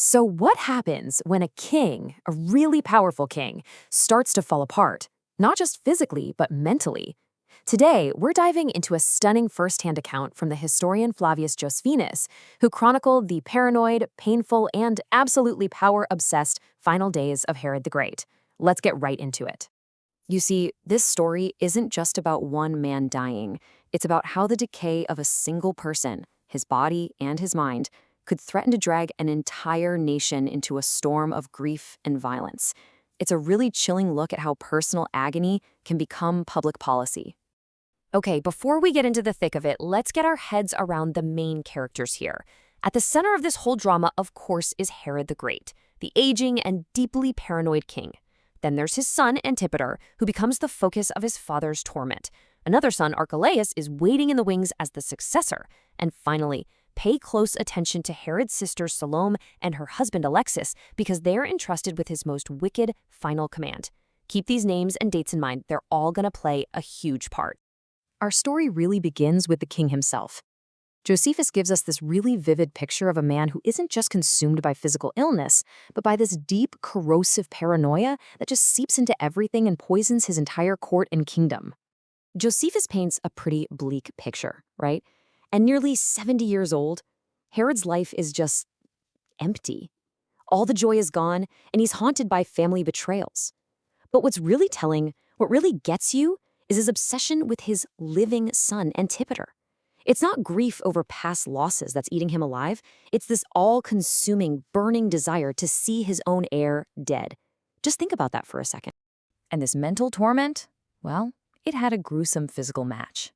So, what happens when a king, a really powerful king, starts to fall apart? Not just physically, but mentally. Today, we're diving into a stunning firsthand account from the historian Flavius Josephus, who chronicled the paranoid, painful, and absolutely power obsessed final days of Herod the Great. Let's get right into it. You see, this story isn't just about one man dying, it's about how the decay of a single person, his body and his mind, could threaten to drag an entire nation into a storm of grief and violence. It's a really chilling look at how personal agony can become public policy. Okay, before we get into the thick of it, let's get our heads around the main characters here. At the center of this whole drama, of course, is Herod the Great, the aging and deeply paranoid king. Then there's his son, Antipater, who becomes the focus of his father's torment. Another son, Archelaus, is waiting in the wings as the successor. And finally, pay close attention to Herod's sister Salome and her husband Alexis because they're entrusted with his most wicked final command. Keep these names and dates in mind. They're all going to play a huge part. Our story really begins with the king himself. Josephus gives us this really vivid picture of a man who isn't just consumed by physical illness, but by this deep, corrosive paranoia that just seeps into everything and poisons his entire court and kingdom. Josephus paints a pretty bleak picture, right? And nearly 70 years old, Herod's life is just empty. All the joy is gone, and he's haunted by family betrayals. But what's really telling, what really gets you, is his obsession with his living son, Antipater. It's not grief over past losses that's eating him alive. It's this all-consuming, burning desire to see his own heir dead. Just think about that for a second. And this mental torment, well, it had a gruesome physical match.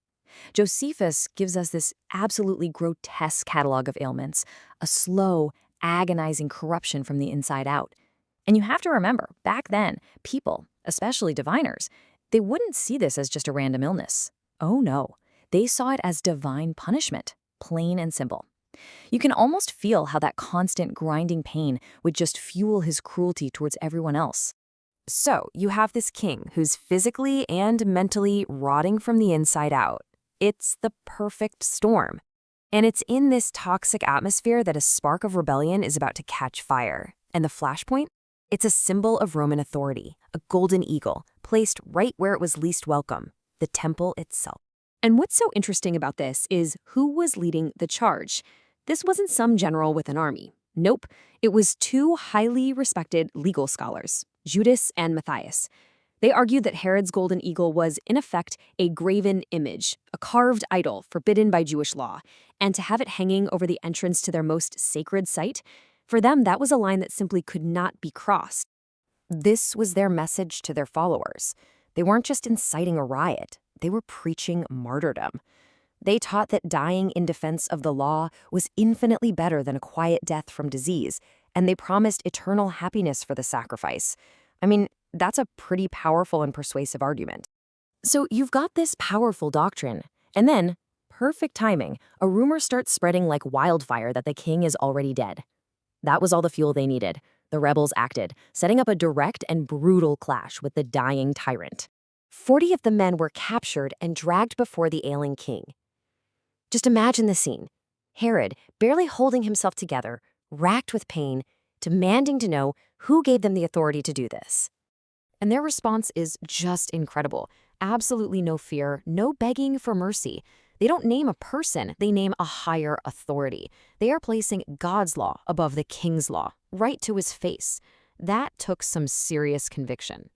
Josephus gives us this absolutely grotesque catalog of ailments, a slow, agonizing corruption from the inside out. And you have to remember, back then, people, especially diviners, they wouldn't see this as just a random illness. Oh no. They saw it as divine punishment, plain and simple. You can almost feel how that constant grinding pain would just fuel his cruelty towards everyone else. So, you have this king who's physically and mentally rotting from the inside out. It's the perfect storm. And it's in this toxic atmosphere that a spark of rebellion is about to catch fire. And the flashpoint? It's a symbol of Roman authority, a golden eagle, placed right where it was least welcome, the temple itself. And what's so interesting about this is who was leading the charge. This wasn't some general with an army. Nope, it was two highly respected legal scholars, Judas and Matthias. They argued that Herod's golden eagle was, in effect, a graven image, a carved idol forbidden by Jewish law, and to have it hanging over the entrance to their most sacred site, for them that was a line that simply could not be crossed. This was their message to their followers. They weren't just inciting a riot. They were preaching martyrdom. They taught that dying in defense of the law was infinitely better than a quiet death from disease, and they promised eternal happiness for the sacrifice. I mean, that's a pretty powerful and persuasive argument. So you've got this powerful doctrine, and then, perfect timing, a rumor starts spreading like wildfire that the king is already dead. That was all the fuel they needed. The rebels acted, setting up a direct and brutal clash with the dying tyrant. 40 of the men were captured and dragged before the ailing king. Just imagine the scene. Herod, barely holding himself together, racked with pain, demanding to know who gave them the authority to do this. And their response is just incredible. Absolutely no fear, no begging for mercy. They don't name a person, they name a higher authority. They are placing God's law above the king's law, right to his face. That took some serious conviction.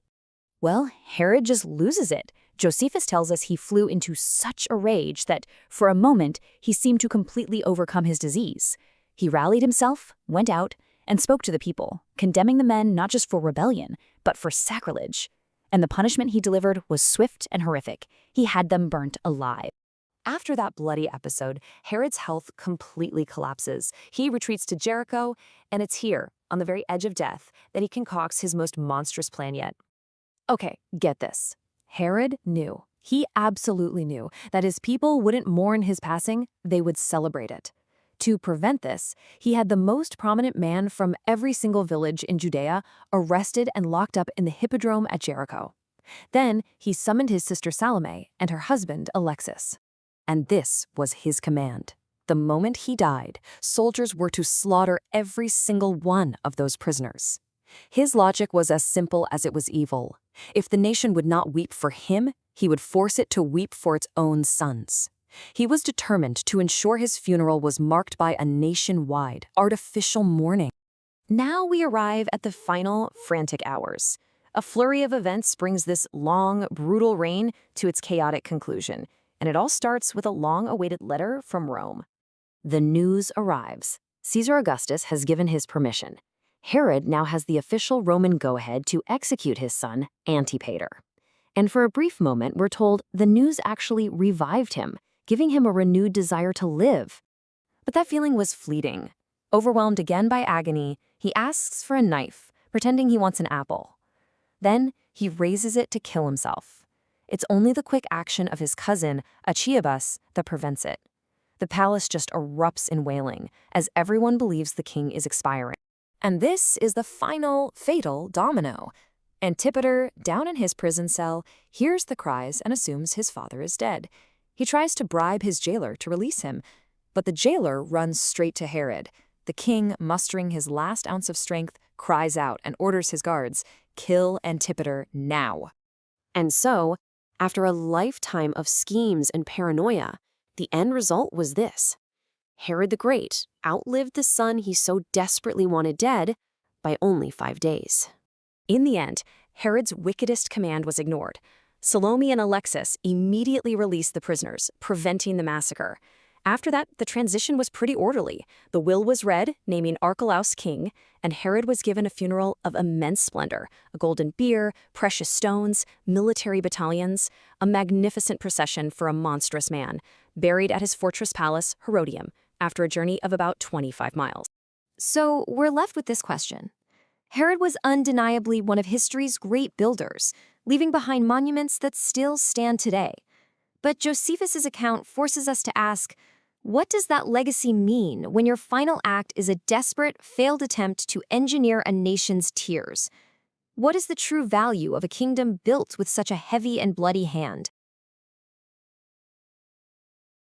Well, Herod just loses it. Josephus tells us he flew into such a rage that, for a moment, he seemed to completely overcome his disease. He rallied himself, went out, and spoke to the people, condemning the men not just for rebellion, but for sacrilege. And the punishment he delivered was swift and horrific. He had them burnt alive. After that bloody episode, Herod's health completely collapses. He retreats to Jericho, and it's here, on the very edge of death, that he concocts his most monstrous plan yet. Okay, get this. Herod knew. He absolutely knew that his people wouldn't mourn his passing, they would celebrate it. To prevent this, he had the most prominent man from every single village in Judea arrested and locked up in the hippodrome at Jericho. Then he summoned his sister Salome and her husband Alexis. And this was his command. the moment he died, soldiers were to slaughter every single one of those prisoners. His logic was as simple as it was evil. If the nation would not weep for him, he would force it to weep for its own sons. He was determined to ensure his funeral was marked by a nationwide, artificial mourning. Now we arrive at the final frantic hours. A flurry of events brings this long, brutal reign to its chaotic conclusion, and it all starts with a long-awaited letter from Rome. The news arrives. Caesar Augustus has given his permission. Herod now has the official Roman go-ahead to execute his son, Antipater. And for a brief moment, we're told the news actually revived him, giving him a renewed desire to live. But that feeling was fleeting. Overwhelmed again by agony, he asks for a knife, pretending he wants an apple. Then he raises it to kill himself. It's only the quick action of his cousin, Achiabus, that prevents it. The palace just erupts in wailing, as everyone believes the king is expiring. And this is the final, fatal domino. Antipater, down in his prison cell, hears the cries and assumes his father is dead. He tries to bribe his jailer to release him, but the jailer runs straight to Herod. The king, mustering his last ounce of strength, cries out and orders his guards, "Kill Antipater now." And so, after a lifetime of schemes and paranoia, the end result was this. Herod the Great outlived the son he so desperately wanted dead by only 5 days. In the end, Herod's wickedest command was ignored. Salome and Alexis immediately released the prisoners, preventing the massacre. After that, the transition was pretty orderly. The will was read, naming Archelaus king, and Herod was given a funeral of immense splendor, a golden bier, precious stones, military battalions, a magnificent procession for a monstrous man, buried at his fortress palace, Herodium, after a journey of about 25 miles. So we're left with this question. Herod was undeniably one of history's great builders, leaving behind monuments that still stand today. But Josephus's account forces us to ask, what does that legacy mean when your final act is a desperate, failed attempt to engineer a nation's tears? What is the true value of a kingdom built with such a heavy and bloody hand?